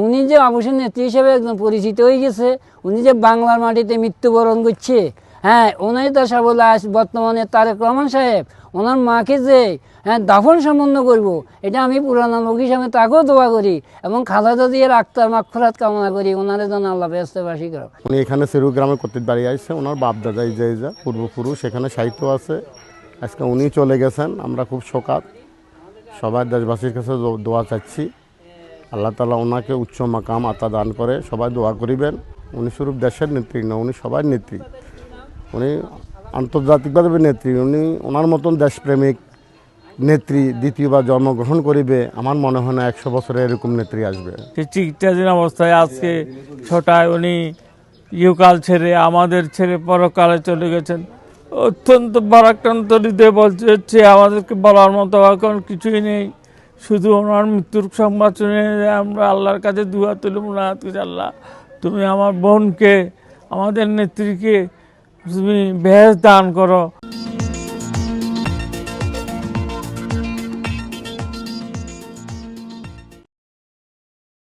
উনি যে অবশ্যই নেত্রী হিসেবে একজন পরিচিত হয়ে গেছে, উনি যে বাংলার মাটিতে মৃত্যুবরণ করছে, হ্যাঁ ওনাই তো বলে বর্তমানে তারেক রহমান সাহেব ওনার মাকে যে দাফন সম্পন্ন করব, এটা আমি পুরানা লোক হিসাবে তাকেও দোয়া করি এবং খালেদা জিয়ার আক্তার মাগফিরাত কামনা করি, ওনারে যেন আল্লাহ বেহেশতবাসী করে। উনি এখানে সেরু গ্রামে কর্তৃক বাড়ি আসছে, ওনার বাপ দাদা যা পূর্বপুরুষ সেখানে সাহিত্য আছে। আজকে উনি চলে গেছেন, আমরা খুব শোকাত, সবাই দেশবাসীর কাছে দোয়া চাচ্ছি আল্লাহ তাআলা ওনাকে উচ্চ মাকাম আতা দান করে। সবাই দোয়া করিবেন। উনি শুধু দেশের নেত্রী না, উনি সবার নেত্রী, উনি আন্তর্জাতিকভাবে নেত্রী। উনি ওনার মতন দেশপ্রেমিক নেত্রী দ্বিতীয়বার জন্মগ্রহণ করিবে, আমার মনে হয় না 100 বছরে এরকম নেত্রী আসবে। চিকিৎসাধীন অবস্থায় আজকে ছটায় উনি ইহকাল ছেড়ে আমাদের ছেড়ে পরকালে চলে গেছেন। অত্যন্ত ভারাক্রান্ত হৃদয়ে বলতে হচ্ছে, আমাদেরকে বলার মতো এখন কিছুই নেই। শুধু ওনার মৃত্যুর সংবাদ শুনে আমরা আল্লাহর কাছে দুয়া তুলে মুনাজাত করি, আল্লাহ তুমি আমার বোনকে, আমাদের নেত্রীকে তুমি বেহেশত দান করো।